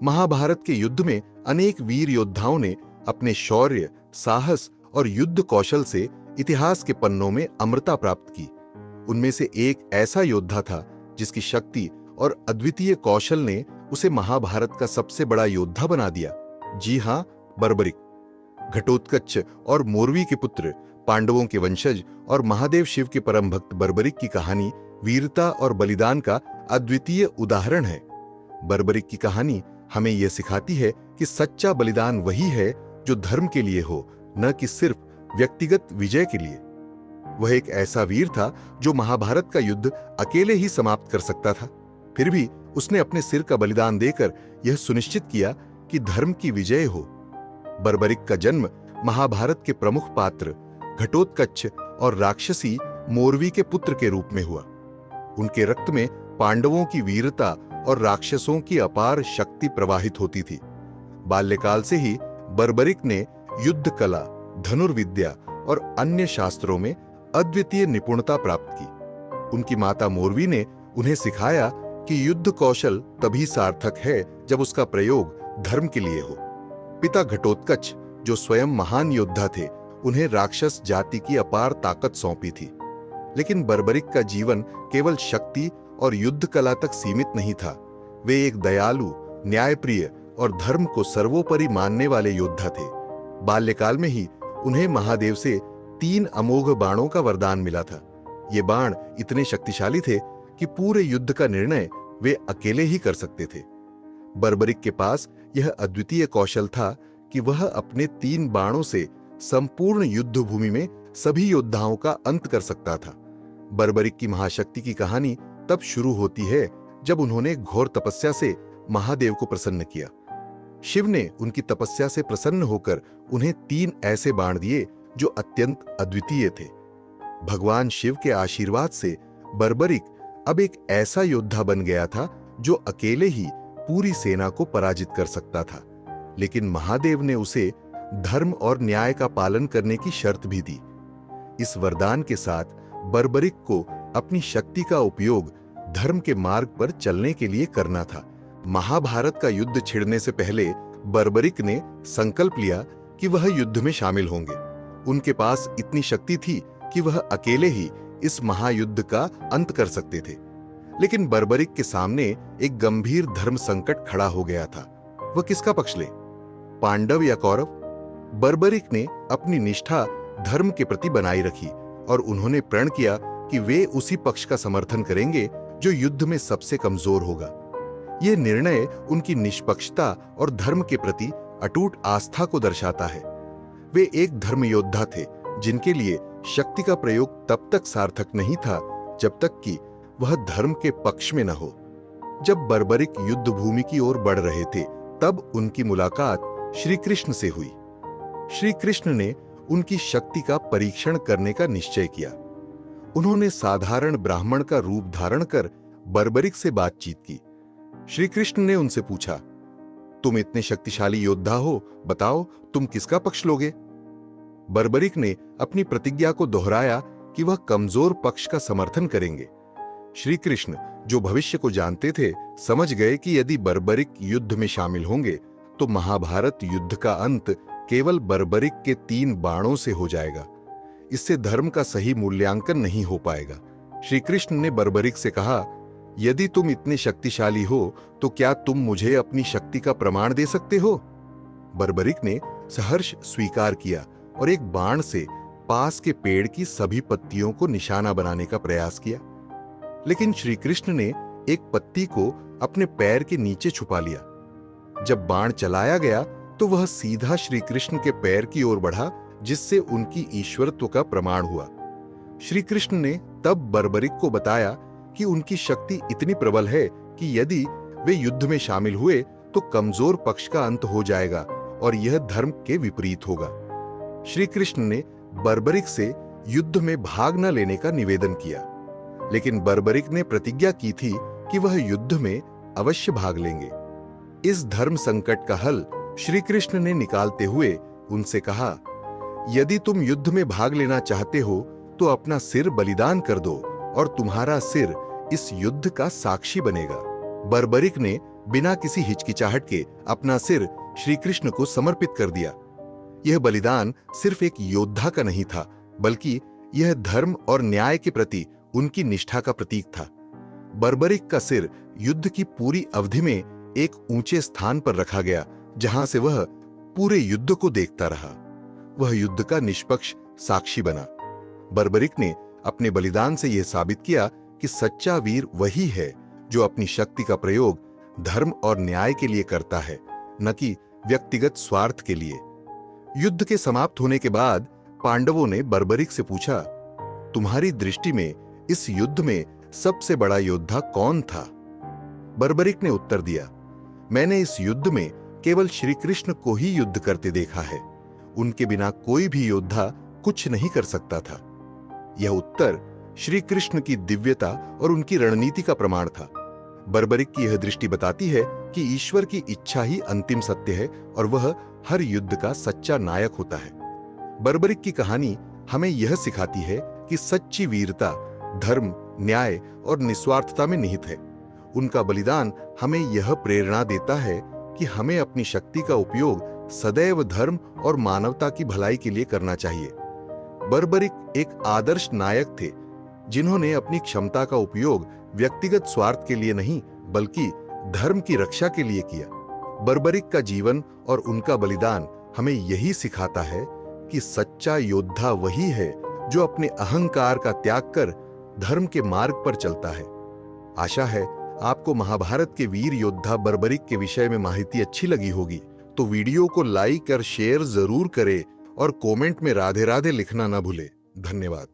महाभारत के युद्ध में अनेक वीर योद्धाओं ने अपने शौर्य, साहस और युद्ध कौशल से इतिहास के पन्नों में अमरता प्राप्त की। उनमें से एक ऐसा योद्धा था जिसकी शक्ति और अद्वितीय कौशल ने उसे महाभारत का सबसे बड़ा योद्धा बना दिया। जी हां, बर्बरिक। घटोत्कच और मोरवी के पुत्र, पांडवों के वंशज और महादेव शिव के परम भक्त बर्बरिक की कहानी वीरता और बलिदान का अद्वितीय उदाहरण है। बर्बरिक की कहानी हमें यह सिखाती है कि सच्चा बलिदान वही है जो धर्म के लिए हो, न कि सिर्फ व्यक्तिगत विजय के लिए। वह एक ऐसा वीर था जो महाभारत का युद्ध अकेले ही समाप्त कर सकता था, फिर भी उसने अपने सिर का बलिदान देकर यह सुनिश्चित किया कि धर्म की विजय हो। बर्बरिक का जन्म महाभारत के प्रमुख पात्र घटोत्कच और राक्षसी मोरवी के पुत्र के रूप में हुआ। उनके रक्त में पांडवों की वीरता और राक्षसों की अपार शक्ति प्रवाहित होती थी। बाल्यकाल से ही बर्बरिक ने युद्ध कला, धनुर्विद्या और अन्य शास्त्रों में अद्वितीय निपुणता प्राप्त की। उनकी माता मोरवी ने उन्हें सिखाया कि युद्ध कौशल तभी सार्थक है जब उसका प्रयोग धर्म के लिए हो। पिता घटोत्कच, जो स्वयं महान योद्धा थे, उन्हें राक्षस जाति की अपार ताकत सौंपी थी। लेकिन बर्बरिक का जीवन केवल शक्ति और युद्ध कला तक सीमित नहीं था। वे एक दयालु, न्यायप्रिय और धर्म को सर्वोपरि मानने वाले योद्धा थे। बाल्यकाल में ही उन्हें महादेव से 3 अमोघ बाणों का वरदान मिला था। ये बाण इतने शक्तिशाली थे कि पूरे युद्ध का निर्णय वे अकेले ही कर सकते थे। बर्बरिक के पास यह अद्वितीय कौशल था कि वह अपने 3 बाणों से संपूर्ण युद्ध भूमि में सभी योद्धाओं का अंत कर सकता था। बर्बरिक की महाशक्ति की कहानी तब शुरू होती है जब उन्होंने घोर तपस्या से महादेव को प्रसन्न किया। शिव ने उनकी तपस्या से प्रसन्न होकर उन्हें 3 ऐसे बाण दिए जो अत्यंत अद्वितीय थे। भगवान शिव के आशीर्वाद से बर्बरिक अब एक ऐसा योद्धा बन गया था जो अकेले ही पूरी सेना को पराजित कर सकता था। लेकिन महादेव ने उसे धर्म और न्याय का पालन करने की शर्त भी दी। इस वरदान के साथ बर्बरिक को अपनी शक्ति का उपयोग धर्म के मार्ग पर चलने के लिए करना था। महाभारत का युद्ध छिड़ने से पहले बर्बरिक ने संकल्प लिया कि वह युद्ध में शामिल होंगे। उनके पास इतनी शक्ति थी कि वह अकेले ही इस महायुद्ध का अंत कर सकते थे। लेकिन बर्बरिक के सामने एक गंभीर धर्म संकट खड़ा हो गया था। वह किसका पक्ष ले, पांडव या कौरव? बर्बरिक ने अपनी निष्ठा धर्म के प्रति बनाई रखी और उन्होंने प्रण किया कि वे उसी पक्ष का समर्थन करेंगे जो युद्ध में सबसे कमजोर होगा। यह निर्णय उनकी निष्पक्षता और धर्म के प्रति अटूट आस्था को दर्शाता है। वे एक धर्म योद्धा थे जिनके लिए शक्ति का प्रयोग तब तक सार्थक नहीं था जब तक कि वह धर्म के पक्ष में न हो। जब बर्बरिक युद्ध भूमि की ओर बढ़ रहे थे, तब उनकी मुलाकात श्री कृष्ण से हुई। श्री कृष्ण ने उनकी शक्ति का परीक्षण करने का निश्चय किया। उन्होंने साधारण ब्राह्मण का रूप धारण कर बर्बरिक से बातचीत की। श्री कृष्ण ने उनसे पूछा, तुम इतने शक्तिशाली योद्धा हो, बताओ तुम किसका पक्ष लोगे? बर्बरिक ने अपनी प्रतिज्ञा को दोहराया कि वह कमजोर पक्ष का समर्थन करेंगे। श्री कृष्ण, जो भविष्य को जानते थे, समझ गए कि यदि बर्बरिक युद्ध में शामिल होंगे तो महाभारत युद्ध का अंत केवल बर्बरिक के 3 बाणों से हो जाएगा। इससे धर्म का सही मूल्यांकन नहीं हो पाएगा। श्री कृष्ण ने बर्बरिक से कहा, यदि तुम इतने शक्तिशाली हो तो क्या तुम मुझे अपनी शक्ति का प्रमाण दे सकते हो? बर्बरिक ने सहर्ष स्वीकार किया और एक बाण से पास के पेड़ की सभी पत्तियों को निशाना बनाने का प्रयास किया। लेकिन श्री कृष्ण ने एक पत्ती को अपने पैर के नीचे छुपा लिया। जब बाण चलाया गया तो वह सीधा श्री कृष्ण के पैर की ओर बढ़ा, जिससे उनकी ईश्वरत्व का प्रमाण हुआ। श्री कृष्ण ने तब बर्बरिक को बताया कि उनकी शक्ति इतनी प्रबल है कि यदि वे युद्ध में शामिल हुए तो कमजोर पक्ष का अंत हो जाएगा और यह धर्म के विपरीत होगा। श्री कृष्ण ने बर्बरिक से युद्ध में भाग न लेने का निवेदन किया, लेकिन बर्बरिक ने प्रतिज्ञा की थी कि वह युद्ध में अवश्य भाग लेंगे। इस धर्म संकट का हल श्री कृष्ण ने निकालते हुए उनसे कहा, यदि तुम युद्ध में भाग लेना चाहते हो तो अपना सिर बलिदान कर दो और तुम्हारा सिर इस युद्ध का साक्षी बनेगा। बर्बरिक ने बिना किसी हिचकिचाहट के अपना सिर श्री कृष्ण को समर्पित कर दिया। यह बलिदान सिर्फ एक योद्धा का नहीं था, बल्कि यह धर्म और न्याय के प्रति उनकी निष्ठा का प्रतीक था। बर्बरिक का सिर युद्ध की पूरी अवधि में एक ऊंचे स्थान पर रखा गया, जहां से वह पूरे युद्ध को देखता रहा। वह युद्ध का निष्पक्ष साक्षी बना। बर्बरिक ने अपने बलिदान से यह साबित किया कि सच्चा वीर वही है जो अपनी शक्ति का प्रयोग धर्म और न्याय के लिए करता है, न कि व्यक्तिगत स्वार्थ के लिए। युद्ध के समाप्त होने के बाद पांडवों ने बर्बरिक से पूछा, तुम्हारी दृष्टि में इस युद्ध में सबसे बड़ा योद्धा कौन था? बर्बरिक ने उत्तर दिया, मैंने इस युद्ध में केवल श्री कृष्ण को ही युद्ध करते देखा है। उनके बिना कोई भी योद्धा कुछ नहीं कर सकता था। यह उत्तर श्री कृष्ण की दिव्यता और उनकी रणनीति का प्रमाण था। बर्बरिक की यह दृष्टि बताती है कि ईश्वर की इच्छा ही अंतिम सत्य है और वह हर युद्ध का सच्चा नायक होता है। बर्बरिक की कहानी हमें यह सिखाती है कि सच्ची वीरता धर्म, न्याय और निस्वार्थता में निहित है। उनका बलिदान हमें यह प्रेरणा देता है कि हमें अपनी शक्ति का उपयोग सदैव धर्म और मानवता की भलाई के लिए करना चाहिए। बर्बरिक एक आदर्श नायक थे, जिन्होंने अपनी क्षमता का उपयोग व्यक्तिगत स्वार्थ के लिए नहीं, बल्कि धर्म की रक्षा के लिए किया। बर्बरिक का जीवन और उनका बलिदान हमें यही सिखाता है कि सच्चा योद्धा वही है जो अपने अहंकार का त्याग कर धर्म के मार्ग पर चलता है। आशा है आपको महाभारत के वीर योद्धा बर्बरिक के विषय में माहिती अच्छी लगी होगी। तो वीडियो को लाइक और शेयर जरूर करें और कमेंट में राधे राधे लिखना ना भूलें। धन्यवाद।